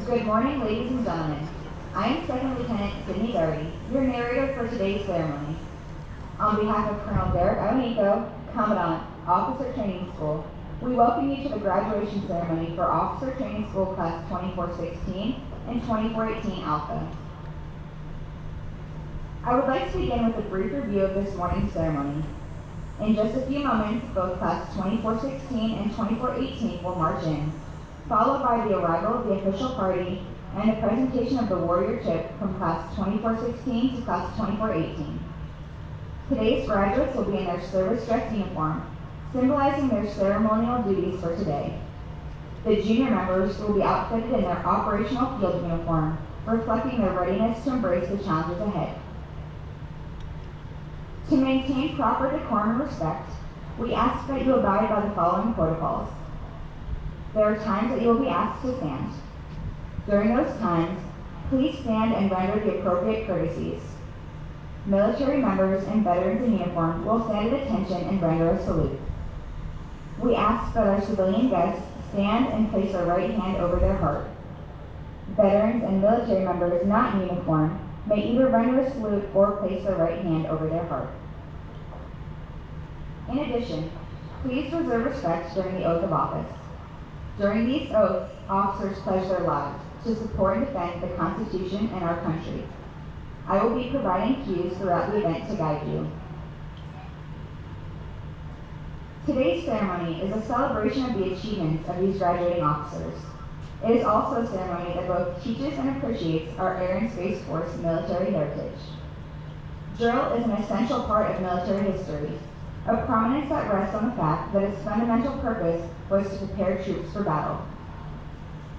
Good morning, ladies and gentlemen. I am Second Lieutenant Sydney Doherty, your narrator for today's ceremony. On behalf of Colonel Derek Ionico, Commandant, Officer Training School, we welcome you to the graduation ceremony for Officer Training School Class 2416 and 2418 Alpha. I would like to begin with a brief review of this morning's ceremony. In just a few moments, both Class 2416 and 2418 will march in, followed by the arrival of the official party and a presentation of the Warrior Chip from Class 2416 to Class 2418. Today's graduates will be in their service dress uniform, symbolizing their ceremonial duties for today. The junior members will be outfitted in their operational field uniform, reflecting their readiness to embrace the challenges ahead. To maintain proper decorum and respect, we ask that you abide by the following protocols. There are times that you will be asked to stand. During those times, please stand and render the appropriate courtesies. Military members and veterans in uniform will stand at attention and render a salute. We ask that our civilian guests stand and place their right hand over their heart. Veterans and military members not in uniform may either render a salute or place their right hand over their heart. In addition, please reserve respect during the oath of office. During these oaths, officers pledge their lives to support and defend the Constitution and our country. I will be providing cues throughout the event to guide you. Today's ceremony is a celebration of the achievements of these graduating officers. It is also a ceremony that both teaches and appreciates our Air and Space Force military heritage. Drill is an essential part of military history, a prominence that rests on the fact that its fundamental purpose was to prepare troops for battle.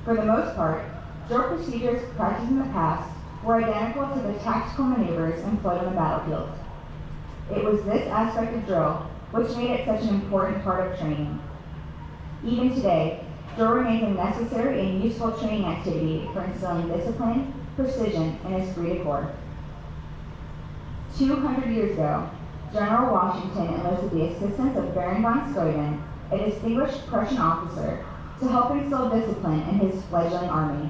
For the most part, drill procedures practiced in the past were identical to the tactical maneuvers employed on the battlefield. It was this aspect of drill which made it such an important part of training. Even today, drill remains a necessary and useful training activity for instilling discipline, precision, and esprit de corps. 200 years ago, General Washington enlisted the assistance of Baron von Steuben, a distinguished Prussian officer, to help instill discipline in his fledgling army.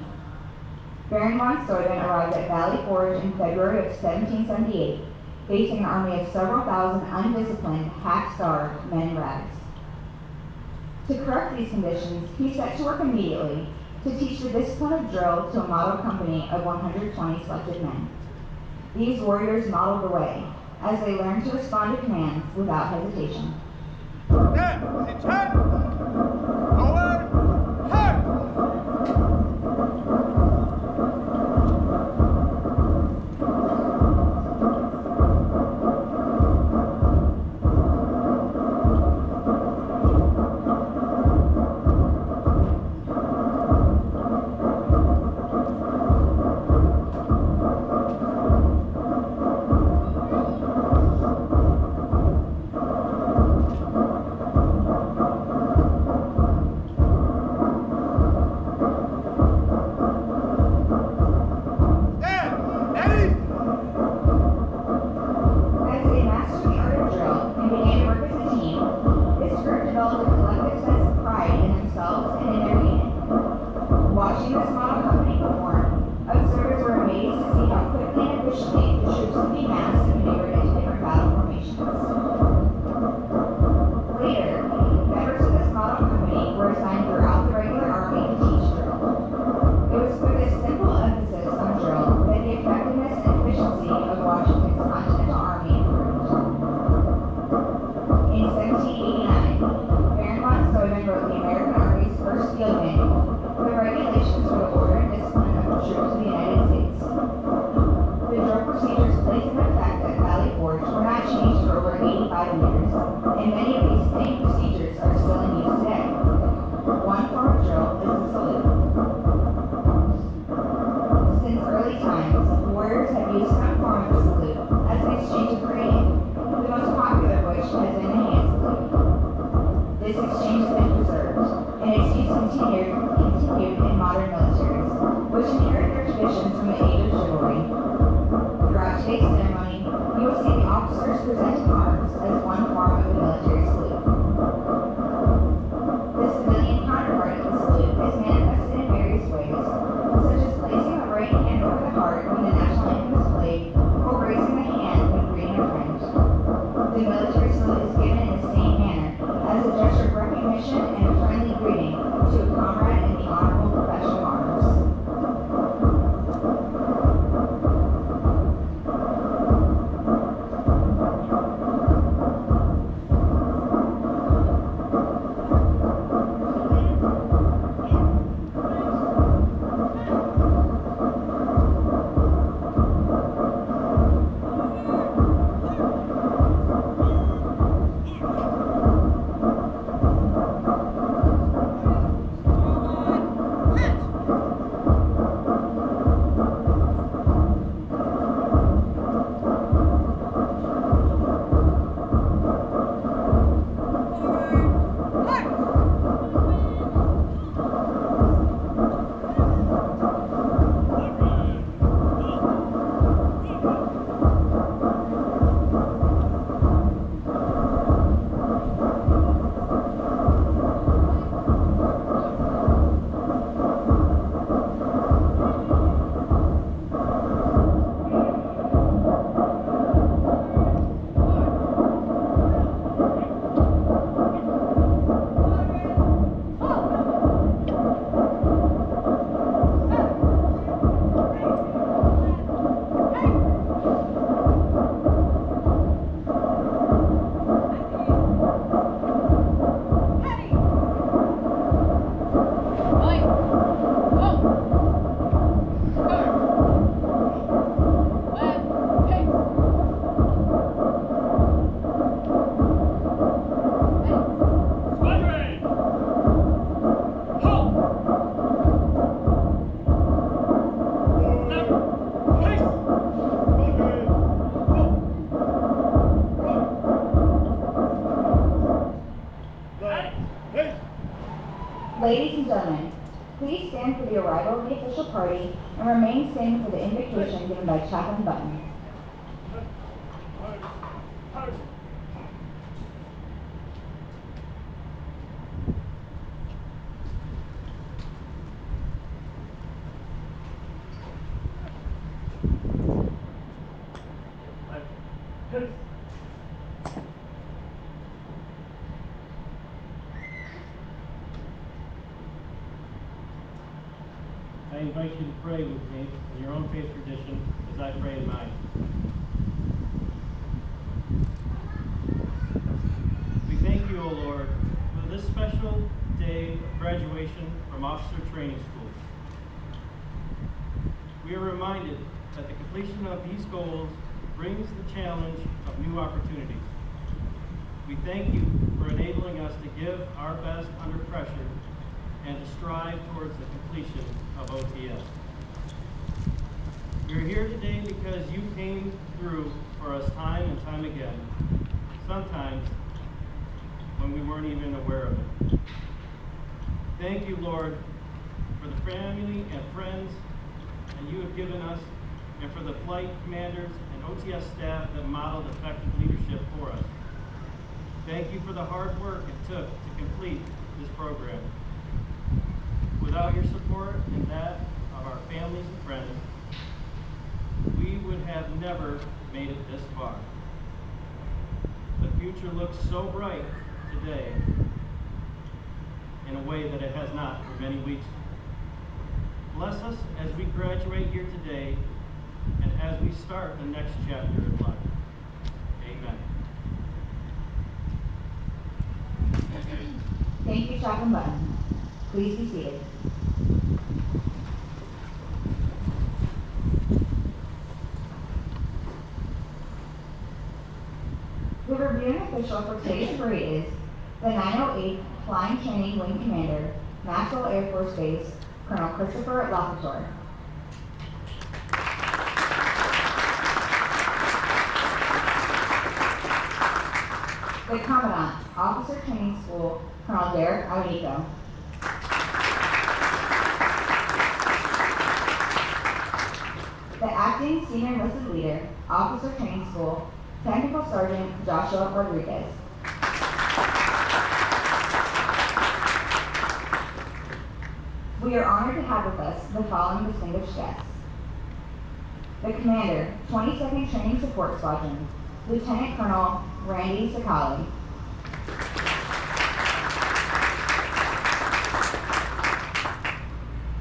Baron von Steuben arrived at Valley Forge in February of 1778, facing an army of several thousand undisciplined, half-starved men in rags. To correct these conditions, he set to work immediately to teach the discipline of drill to a model company of 120 selected men. These warriors modeled the way, as they learned to respond to commands without hesitation. Please stand for the arrival of the official party and remain standing for the invocation given by Chaplain Button. I invite you to pray with me in your own faith tradition as I pray in mine. We thank you, O Lord, for this special day of graduation from Officer Training School. We are reminded that the completion of these goals brings the challenge of new opportunities. We thank you for enabling us to give our best under pressure and to strive towards the completion of OTS. We're here today because you came through for us time and time again, sometimes when we weren't even aware of it. Thank you, Lord, for the family and friends that you have given us, and for the flight commanders and OTS staff that modeled effective leadership for us. Thank you for the hard work it took to complete this program. Without your support and that of our families and friends, we would have never made it this far. The future looks so bright today in a way that it has not for many weeks. Bless us as we graduate here today and as we start the next chapter of life. Amen. Thank you, Chaplain Button. Please be seated. The reviewing official for today's parade is the 908th Flying Training Wing Commander, Maxwell Air Force Base, Colonel Christopher Lockhart. The Commandant, Officer Training School, Colonel Derek Alnico. The Acting Senior Enlisted Leader, Officer Training School, Technical Sergeant Joshua Rodriguez. We are honored to have with us the following distinguished guests. The Commander, 22nd Training Support Squadron, Lieutenant Colonel Randy Sakali.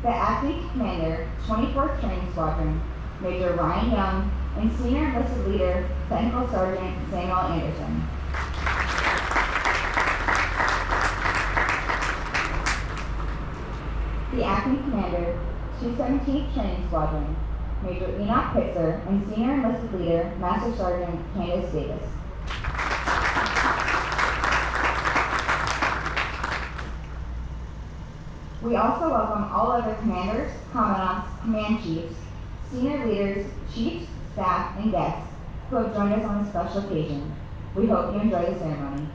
The Acting Commander, 24th Training Squadron, Major Ryan Young, and Senior Enlisted Leader, Technical Sergeant Samuel Anderson. The Acting Commander, 217th Training Squadron, Major Enoch Pitzer, and Senior Enlisted Leader, Master Sergeant Candace Davis. We also welcome all other commanders, commandants, command chiefs, senior leaders, chiefs, staff, and guests who have joined us on this special occasion. We hope you enjoy the ceremony.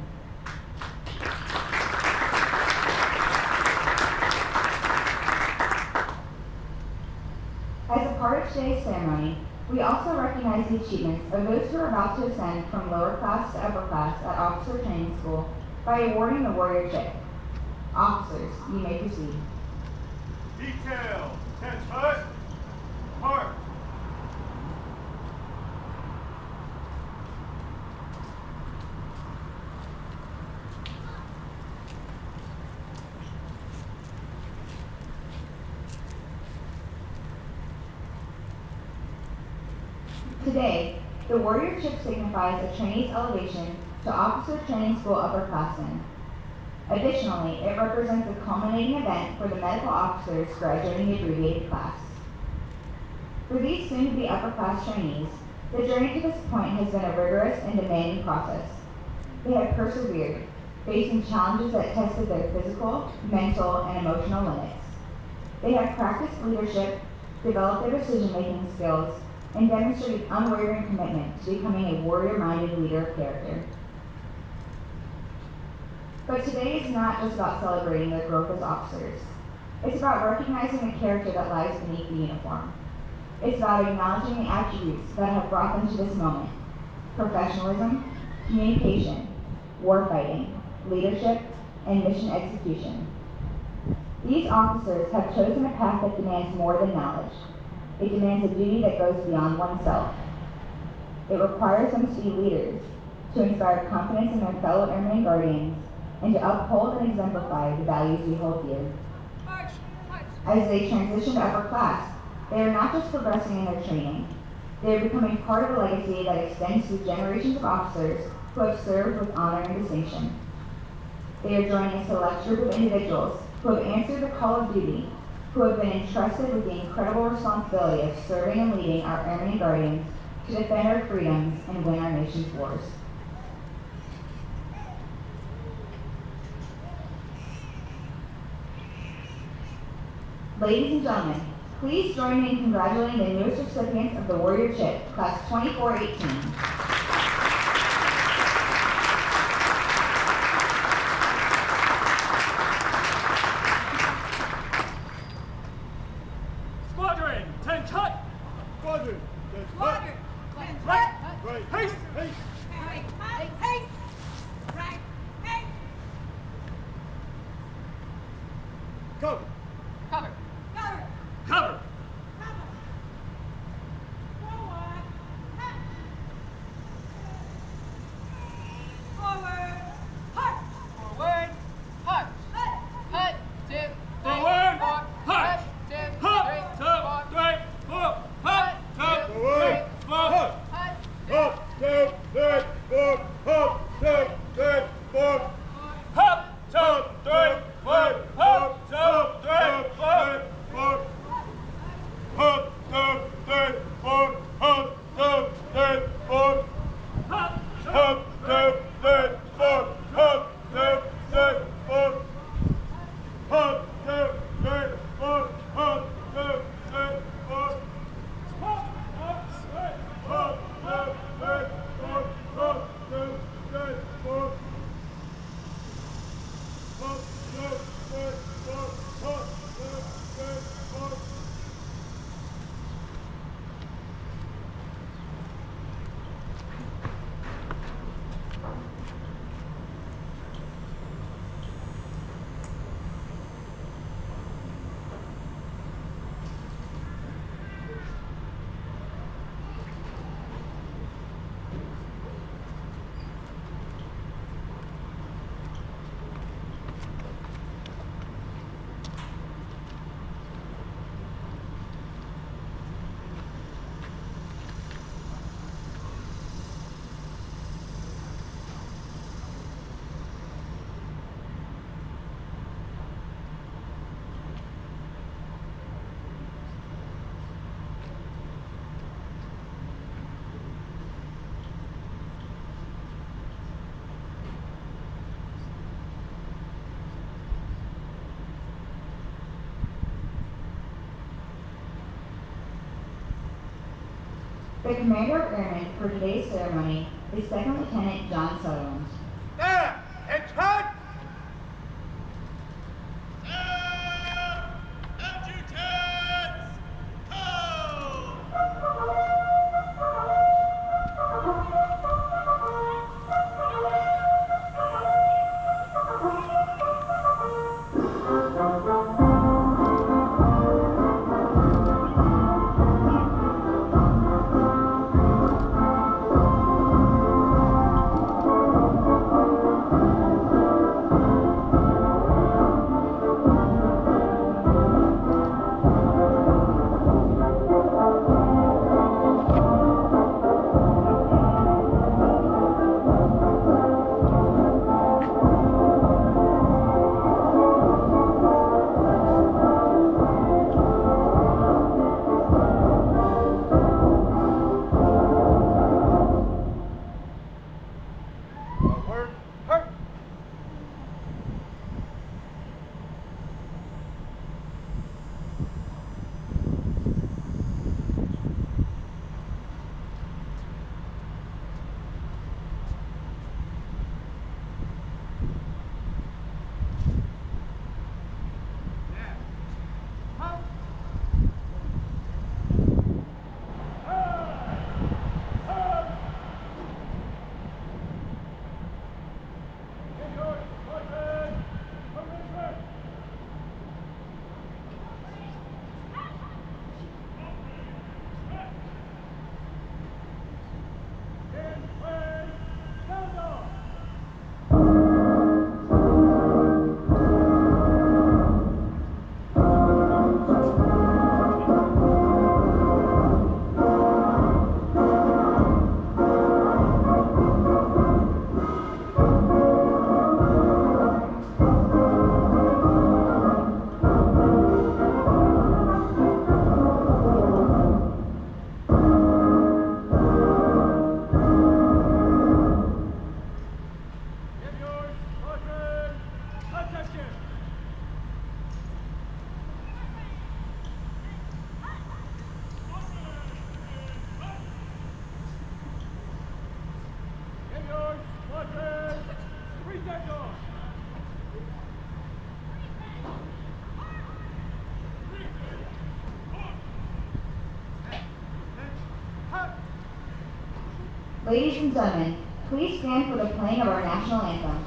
As a part of today's ceremony, we also recognize the achievements of those who are about to ascend from lower class to upper class at Officer Training School by awarding the Warrior Chip. Officers, you may proceed. Detail, catch hut, mark. Today, the Warrior Chip signifies a trainee's elevation to Officer Training School upperclassmen. Additionally, it represents the culminating event for the medical officers graduating the abbreviated class. For these soon-to-be upper-class trainees, the journey to this point has been a rigorous and demanding process. They have persevered, facing challenges that tested their physical, mental, and emotional limits. They have practiced leadership, developed their decision-making skills, and demonstrated unwavering commitment to becoming a warrior-minded leader of character. But today is not just about celebrating their growth as officers. It's about recognizing the character that lies beneath the uniform. It's about acknowledging the attributes that have brought them to this moment: professionalism, communication, warfighting, leadership, and mission execution. These officers have chosen a path that demands more than knowledge. It demands a duty that goes beyond oneself. It requires them to be leaders, to inspire confidence in their fellow airmen and guardians, and to uphold and exemplify the values we hold dear. As they transition to upper class, they are not just progressing in their training. They are becoming part of a legacy that extends through generations of officers who have served with honor and distinction. They are joining a select group of individuals who have answered the call of duty, who have been entrusted with the incredible responsibility of serving and leading our airmen and guardians to defend our freedoms and win our nation's wars. Ladies and gentlemen, please join me in congratulating the newest recipients of the Warrior Chip, Class 2418. Squadron, 10 cut! Squadron, 10 cut! Right! Right! Haste! Haste! Cover! Cover. Cover! Forward. Punch. Hut. 2, 3, Forward. 4. Punch. Hut. 2, 3, 4. 2, 3, 4. Hut. 2, 3, 4. Hut. Hop, 2, 3, 4. Hop, 2, 3, 4. Hop, 2, 3, 4. Hop, 2, 3, 4. Hop, 2, 3, 4. Hop, 2, 3, 4. Hop, 2, 3, 4. Hop, 2, 3, 4. Hop, 2, 3, 4. Hop, 2, 3, 4. Hop, 2, 3, 4. Hop, 2, 3, 4. Hop, 2, 3, 4. Hop, 2, 3, 4. The commander of airmen for today's ceremony is Second Lieutenant John Sutherland. There! It's cut! Ladies and gentlemen, please stand for the playing of our national anthem.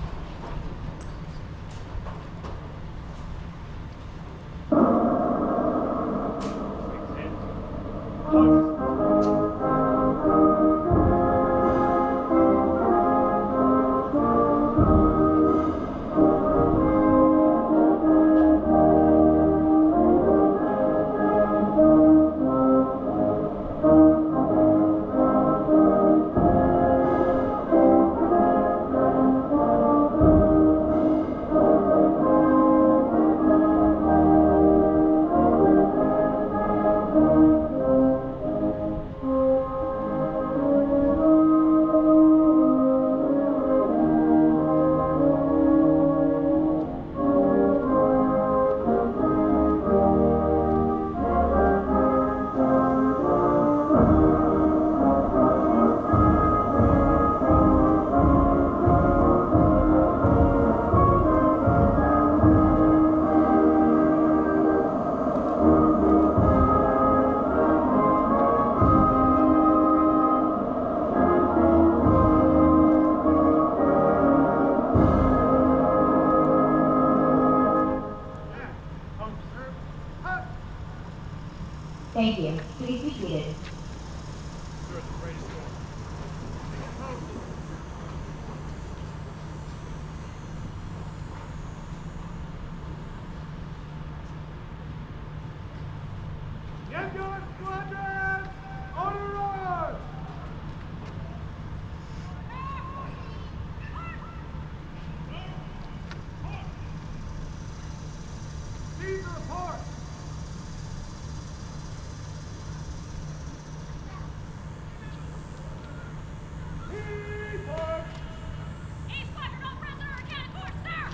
Thank you. Please be seated. Ambulance squadron, on the run! Seize the report! Report! East Squadron on President Organic Force, sir!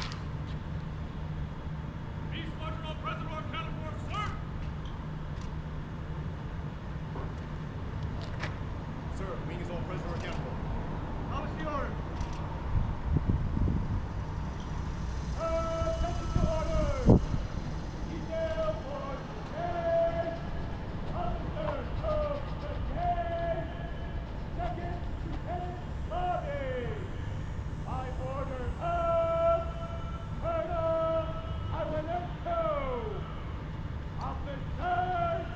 East Squadron on President Organic Force, sir! Sir, wing is on President Organic Force. How is the order? Technical orders! Detail for J. Officers of the J. Second Lieutenant Bobby. By order of Colonel Iwanenko. Officers!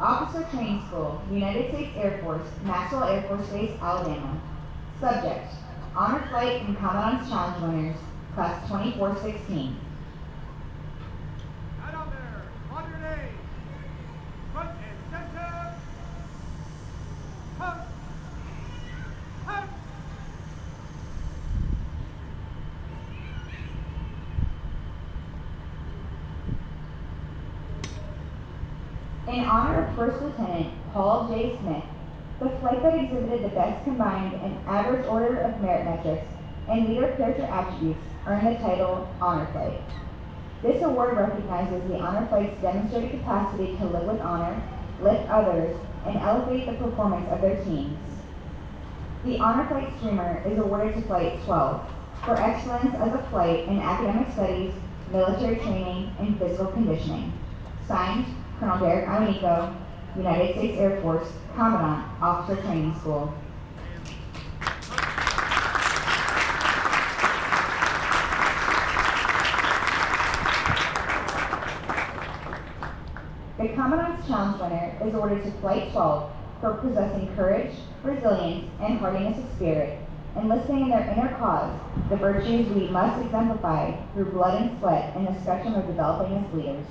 Officer Training School, United States Air Force, Maxwell Air Force Base, Alabama. Subject: Honor Flight and Commandant's Challenge winners, Class 2416. Right on there, on your name. Front and center. Hup. Hup. In honor of First Lieutenant Paul J. Smith, the flight that exhibited the best combined and average order of merit metrics and leader character attributes earned the title Honor Flight. This award recognizes the Honor Flight's demonstrated capacity to live with honor, lift others, and elevate the performance of their teams. The Honor Flight Streamer is awarded to Flight 12 for excellence as a flight in academic studies, military training, and physical conditioning. Signed, Colonel Derek Iwanenko, United States Air Force, Commandant, Officer Training School. The Commandant's Challenge winner is awarded to Flight 12 for possessing courage, resilience, and hardiness of spirit, enlisting in their inner cause the virtues we must exemplify through blood and sweat in the spectrum of developing as leaders.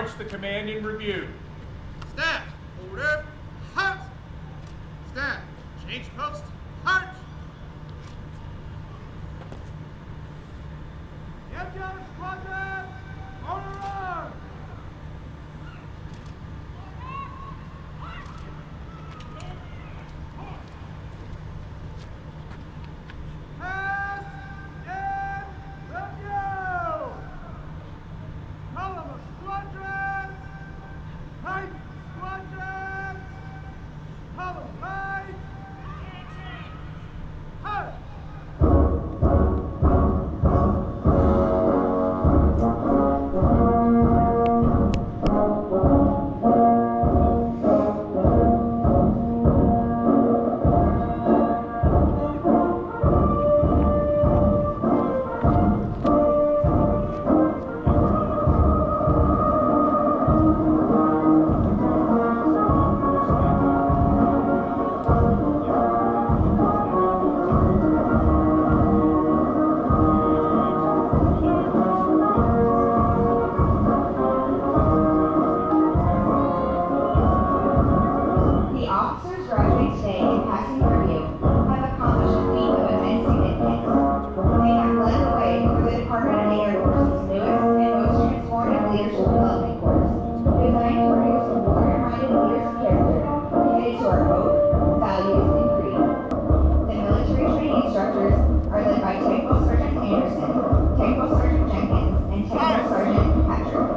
march the command in review. Staff, order, halt! Staff, change post, march! Captain Squadron, order on! Pass in review! Column of squadrons! Right squadron! Column right! Halt! The officers graduating today in passing review have accomplished a feat of immense significance. They have led the way through the Department of the Air Force's newest and most transformative leadership development course, designed to produce warrior-minded leaders of character committed to our hope, values, and creed. The military training instructors are led by Technical Sergeant Anderson, Technical Sergeant Jenkins, and Technical Sergeant Patrick.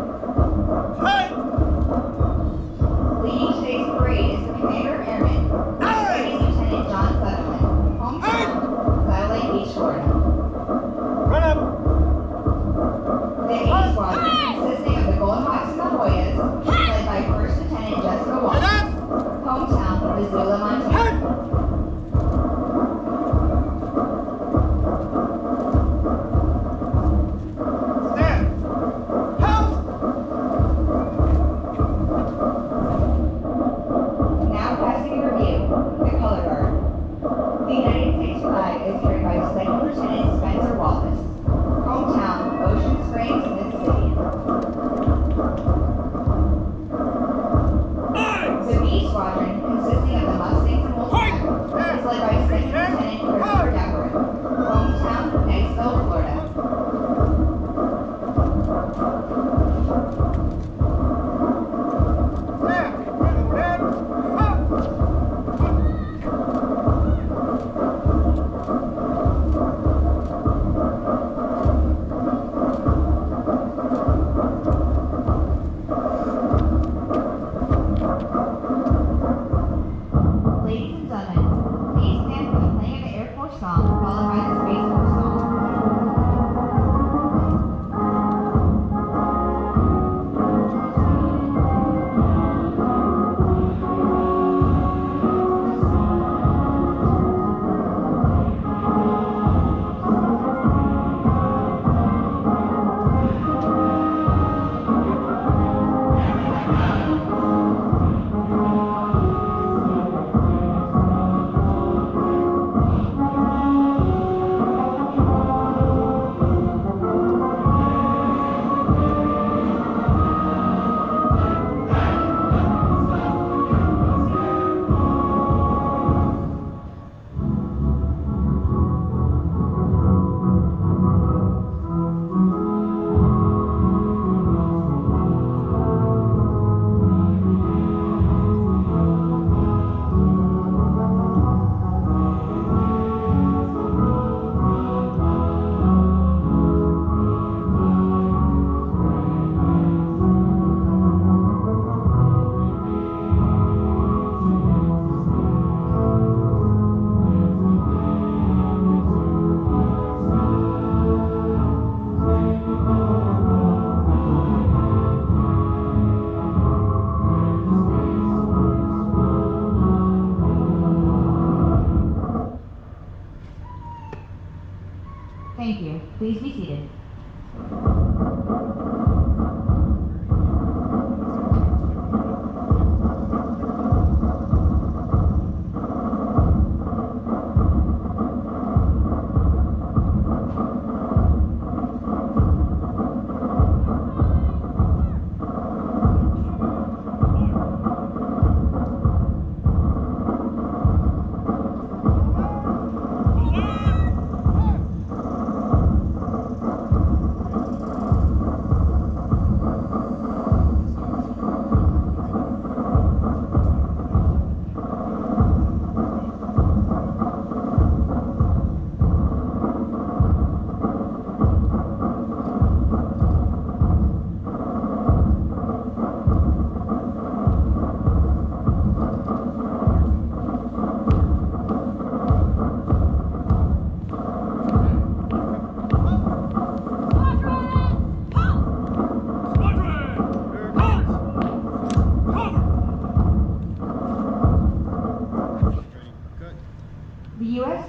Leading today's parade is the Commander of Airmen, Second Lieutenant John Sutherland, hometown, Satellite Beach, Florida. Run up! The A Squadron, consisting of the Goldhawks and the Hoyas, is led by First Lieutenant Jessica Walsh, hometown, Missoula, Montana. Stand! Halt! Now passing in review, the color guard. The United States flag is carried by Second Lieutenant Spencer Wallace, hometown, Ocean Springs, Mississippi. The B Squadron, consisting of the Mustangs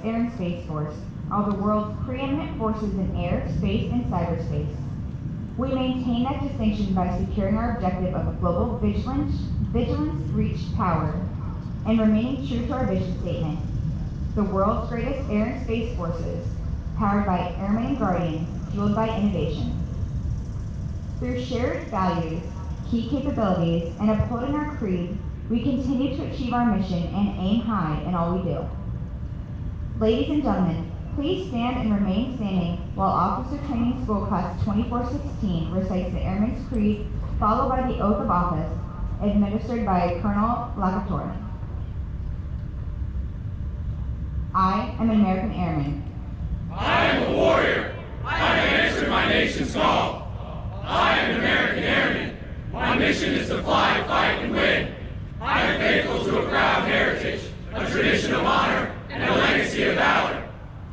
Air and Space Force are the world's preeminent forces in air, space, and cyberspace. We maintain that distinction by securing our objective of a global vigilance reached power, and remaining true to our vision statement, the world's greatest air and space forces, powered by airmen and guardians, fueled by innovation. Through shared values, key capabilities, and upholding our creed, we continue to achieve our mission and aim high in all we do. Ladies and gentlemen, please stand and remain standing while Officer Training School Class 2416 recites the Airman's Creed, followed by the Oath of Office, administered by Colonel Lacatore. I am an American Airman. I am a warrior. I have answered my nation's call. I am an American Airman. My mission is to fly, fight, and win. I am faithful to a proud heritage, a tradition of honor, and a legacy of valor.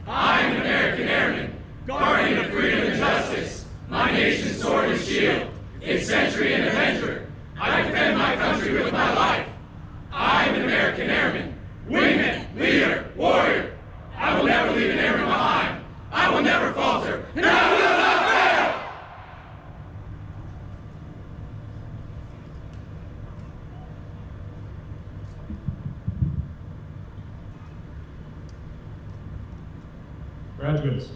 I am an American Airman, guardian of freedom and justice, my nation's sword and shield, its sentry and avenger. I defend my country with my life. I am an American Airman, wingman, leader, warrior. I will never leave an airman behind. I will never falter, and I will not fail! Graduates,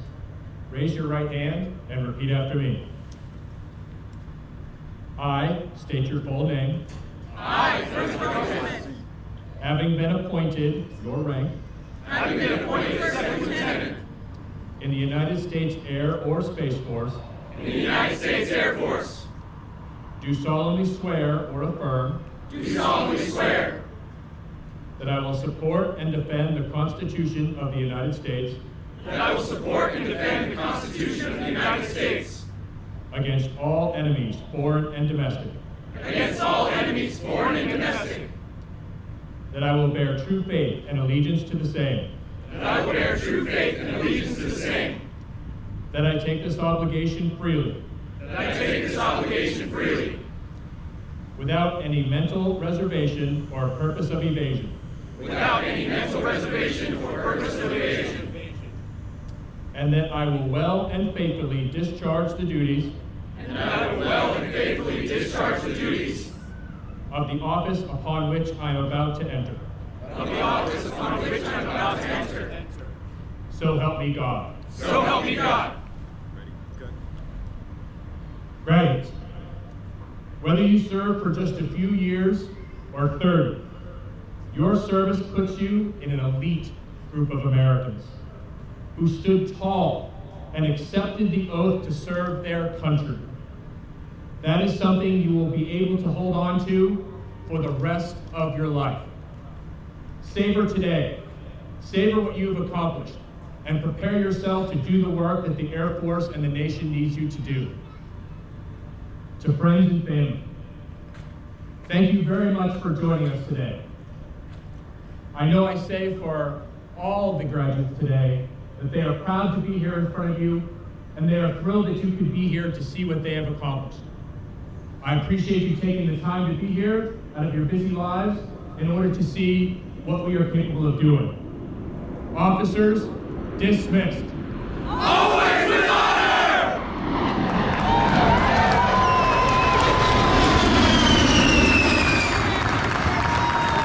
raise your right hand and repeat after me. I state your full name. I, Christopher Gomez, Having been appointed your rank having been appointed Second Lieutenant in the United States Air or Space Force, in the United States Air Force, do solemnly swear or affirm do solemnly swear that I will support and defend the Constitution of the United States that I will support and defend the Constitution of the United States against all enemies, foreign and domestic, against all enemies, foreign and domestic, that I will bear true faith and allegiance to the same, that I will bear true faith and allegiance to the same, that I take this obligation freely, that I take this obligation freely, without any mental reservation or purpose of evasion, without any mental reservation or purpose of evasion, and that I will well and faithfully discharge the duties and that I will well and faithfully discharge the duties of the office upon which I am about to enter. of the office upon which I am about to enter. So help me God. So help me God. Graduates, whether you serve for just a few years or 30, your service puts you in an elite group of Americans who stood tall and accepted the oath to serve their country. That is something you will be able to hold on to for the rest of your life. Savor today, savor what you have accomplished, and prepare yourself to do the work that the Air Force and the nation needs you to do. To friends and family, thank you very much for joining us today. I know I say for all the graduates today that they are proud to be here in front of you, and they are thrilled that you could be here to see what they have accomplished. I appreciate you taking the time to be here out of your busy lives in order to see what we are capable of doing. Officers, dismissed. Always with honor!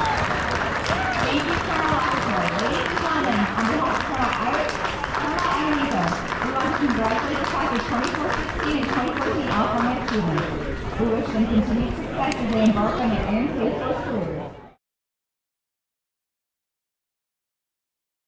Thank you, Colonel Lacatore. Ladies and gentlemen, on behalf of Colonel Iannico, we want to congratulate the class of 2416 and 2014 Alpha achievements. We wish them continued success as they embark on their Air and Space Force careers.